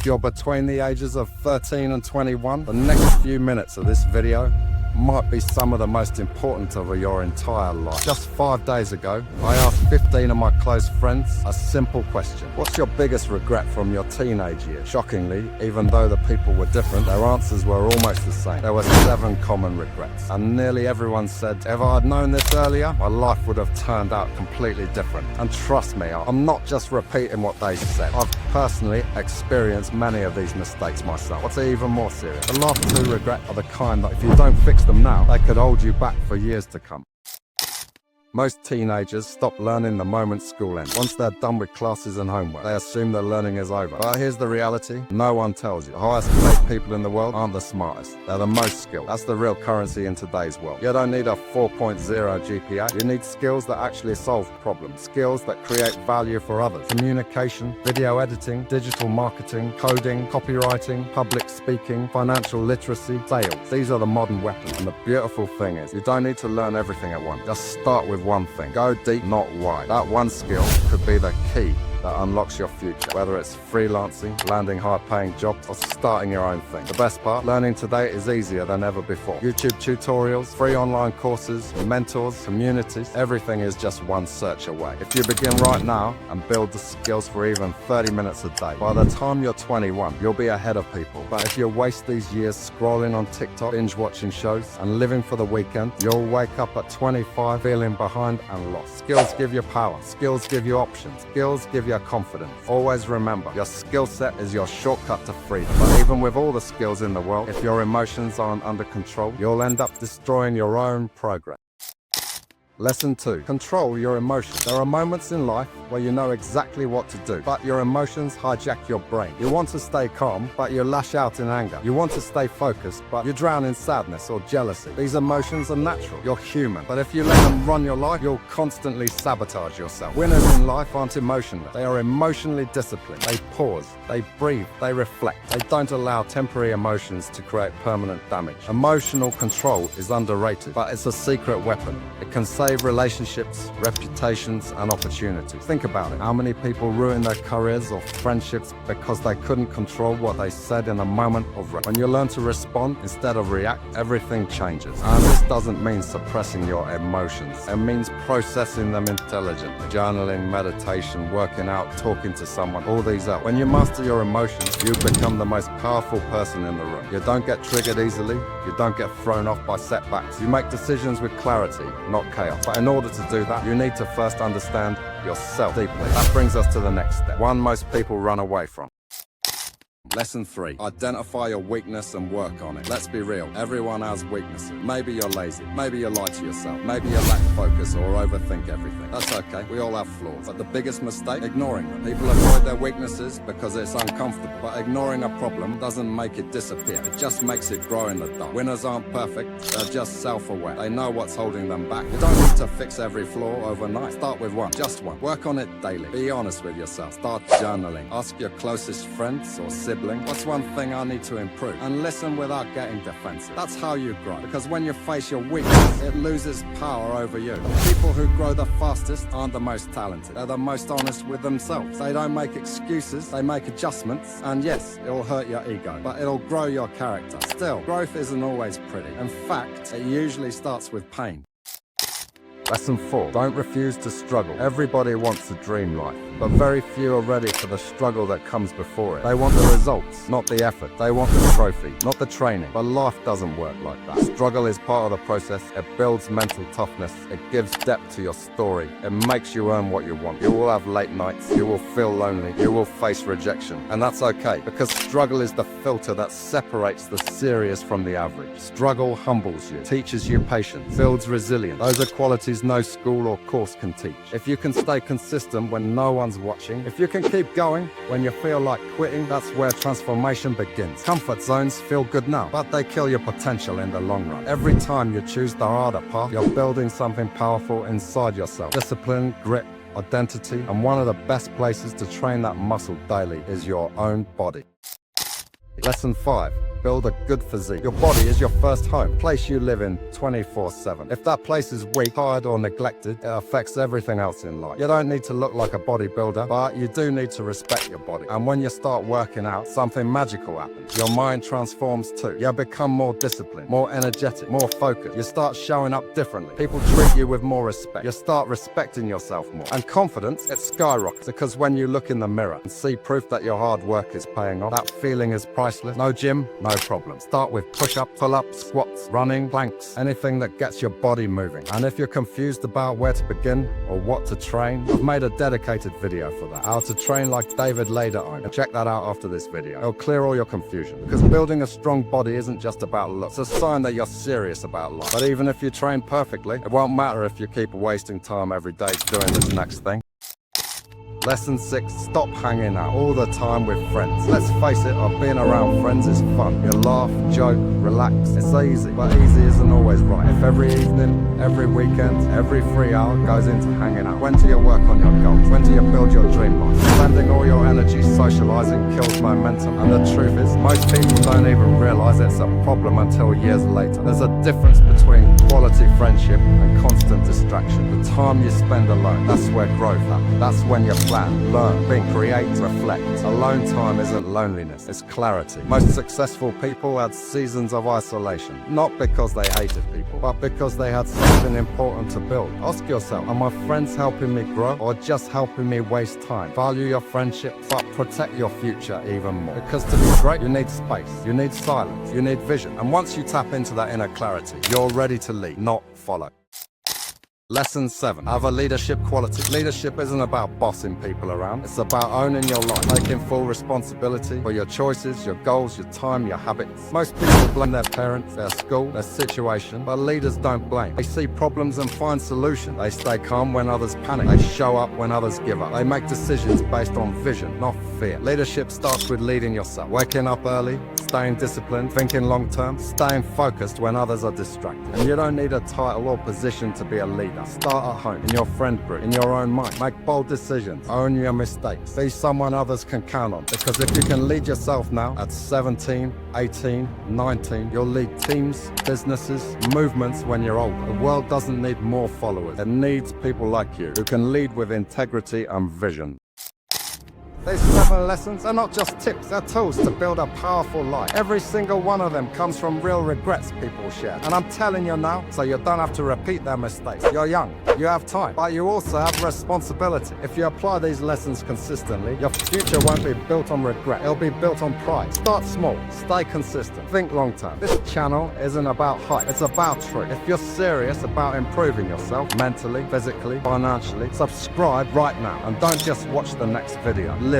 you're between the ages of 13 and 21, the next few minutes of this video might be some of the most important of your entire life. Just 5 days ago, I asked 15 of my close friends a simple question. What's your biggest regret from your teenage years? Shockingly, even though the people were different, their answers were almost the same. There were 7 common regrets, and nearly everyone said, if I'd known this earlier, my life would have turned out completely different. And trust me, I'm not just repeating what they said. I've personally experienced many of these mistakes myself. What's even more serious, the last 2 regrets are the kind that if you don't fix them now, they could hold you back for years to come. Most teenagers stop learning the moment school ends. Once they're done with classes and homework, they assume their learning is over. But here's the reality, no one tells you. The highest paid people in the world aren't the smartest. They're the most skilled. That's the real currency in today's world. You don't need a 4.0 GPA. You need skills that actually solve problems. Skills that create value for others. Communication, video editing, digital marketing, coding, copywriting, public speaking, financial literacy, sales. These are the modern weapons. And the beautiful thing is, you don't need to learn everything at once. Just start with one thing. Go deep, not wide. That one skill could be the key that unlocks your future, whether it's freelancing, landing high-paying jobs, or starting your own thing. The best part, learning today is easier than ever before. YouTube tutorials, free online courses, mentors, communities, everything is just one search away. If you begin right now and build the skills for even 30 minutes a day, by the time you're 21, you'll be ahead of people. But if you waste these years scrolling on TikTok, binge-watching shows, and living for the weekend, you'll wake up at 25 feeling behind and lost. Skills give you power. Skills give you options. Skills give you confidence. Always remember, your skill set is your shortcut to freedom. But even with all the skills in the world, if your emotions aren't under control, you'll end up destroying your own progress. Lesson 2. Control your emotions. There are moments in life where you know exactly what to do, but your emotions hijack your brain. You want to stay calm, but you lash out in anger. You want to stay focused, but you drown in sadness or jealousy. These emotions are natural. You're human. But if you let them run your life, you'll constantly sabotage yourself. Winners in life aren't emotionless. They are emotionally disciplined. They pause, they breathe, they reflect. They don't allow temporary emotions to create permanent damage. Emotional control is underrated, but it's a secret weapon. It can save relationships, reputations, and opportunities. Think about it. How many people ruin their careers or friendships because they couldn't control what they said in a moment of rage? When you learn to respond instead of react, everything changes. And this doesn't mean suppressing your emotions. It means processing them intelligently. Journaling, meditation, working out, talking to someone, all these out. When you master your emotions, you become the most powerful person in the room. You don't get triggered easily. You don't get thrown off by setbacks. You make decisions with clarity, not chaos. But in order to do that, you need to first understand yourself deeply. That brings us to the next step, one most people run away from. Lesson 3. Identify your weakness and work on it. Let's be real. Everyone has weaknesses. Maybe you're lazy. Maybe you lie to yourself. Maybe you lack focus or overthink everything. That's okay. We all have flaws. But the biggest mistake, ignoring them. People avoid their weaknesses because it's uncomfortable. But ignoring a problem doesn't make it disappear. It just makes it grow in the dark. Winners aren't perfect. They're just self-aware. They know what's holding them back. You don't need to fix every flaw overnight. Start with one. Just one. Work on it daily. Be honest with yourself. Start journaling. Ask your closest friends or siblings, what's one thing I need to improve? And listen without getting defensive. That's how you grow. Because when you face your weakness, it loses power over you. The people who grow the fastest aren't the most talented. They're the most honest with themselves. They don't make excuses, they make adjustments. And yes, it'll hurt your ego, but it'll grow your character. Still, growth isn't always pretty. In fact, it usually starts with pain. Lesson 4. Don't refuse to struggle. Everybody wants a dream life, but very few are ready for the struggle that comes before it. They want the results, not the effort. They want the trophy, not the training. But life doesn't work like that. Struggle is part of the process. It builds mental toughness. It gives depth to your story. It makes you earn what you want. You will have late nights. You will feel lonely. You will face rejection. And that's okay, because struggle is the filter that separates the serious from the average. Struggle humbles you, teaches you patience, builds resilience. Those are qualities no school or course can teach. If you can stay consistent when no one's watching, if you can keep going when you feel like quitting, that's where transformation begins. Comfort zones feel good now, but they kill your potential in the long run. Every time you choose the harder path, you're building something powerful inside yourself. Discipline, grit, identity, and one of the best places to train that muscle daily is your own body. Lesson 5. Build a good physique. Your body is your first home, place you live in 24/7. If that place is weak, tired, or neglected, it affects everything else in life. You don't need to look like a bodybuilder, but you do need to respect your body. And when you start working out, something magical happens. Your mind transforms too. You become more disciplined, more energetic, more focused. You start showing up differently. People treat you with more respect. You start respecting yourself more. And confidence, it skyrockets, because when you look in the mirror and see proof that your hard work is paying off, that feeling is priceless. No gym, no problem. Start with push-ups, pull-ups, squats, running, planks, anything that gets your body moving. And if you're confused about where to begin or what to train, I've made a dedicated video for that. How to train like David Lederohm. Check that out after this video. It'll clear all your confusion. Because building a strong body isn't just about looks. It's a sign that you're serious about life. But even if you train perfectly, it won't matter if you keep wasting time every day doing this next thing. Lesson 6, stop hanging out all the time with friends. Let's face it, being around friends is fun. You laugh, joke, relax. It's easy, but easy isn't always right. If every evening, every weekend, every free hour goes into hanging out, when do you work on your goals? When do you build your dream life? Spending all your energy socializing kills momentum. And the truth is, most people don't even realize it's a problem until years later. There's a difference between quality friendship and constant distraction. The time you spend alone, that's where growth happens. That's when you plan, learn, think, create, reflect. Alone time isn't loneliness, it's clarity. Most successful people had seasons of isolation, not because they hated people, but because they had something important to build. Ask yourself, are my friends helping me grow or just helping me waste time? Value your friendship, but protect your future even more. Because to be great, you need space, you need silence, you need vision. And once you tap into that inner clarity, you're ready to lead, not follow. Lesson 7. Have a leadership quality. Leadership isn't about bossing people around. It's about owning your life, taking full responsibility for your choices, your goals, your time, your habits. Most people blame their parents, their school, their situation, but leaders don't blame. They see problems and find solutions. They stay calm when others panic. They show up when others give up. They make decisions based on vision, not fear. Leadership starts with leading yourself. Waking up early, staying disciplined, thinking long term, staying focused when others are distracted. And you don't need a title or position to be a leader. Start at home, in your friend group, in your own mind. Make bold decisions, own your mistakes. Be someone others can count on. Because if you can lead yourself now, at 17, 18, 19, you'll lead teams, businesses, movements when you're older. The world doesn't need more followers. It needs people like you, who can lead with integrity and vision. These 7 lessons are not just tips, they're tools to build a powerful life. Every single one of them comes from real regrets people share. And I'm telling you now, so you don't have to repeat their mistakes. You're young, you have time, but you also have responsibility. If you apply these lessons consistently, your future won't be built on regret, it'll be built on pride. Start small, stay consistent, think long term. This channel isn't about hype, it's about truth. If you're serious about improving yourself, mentally, physically, financially, subscribe right now. And don't just watch the next video. Live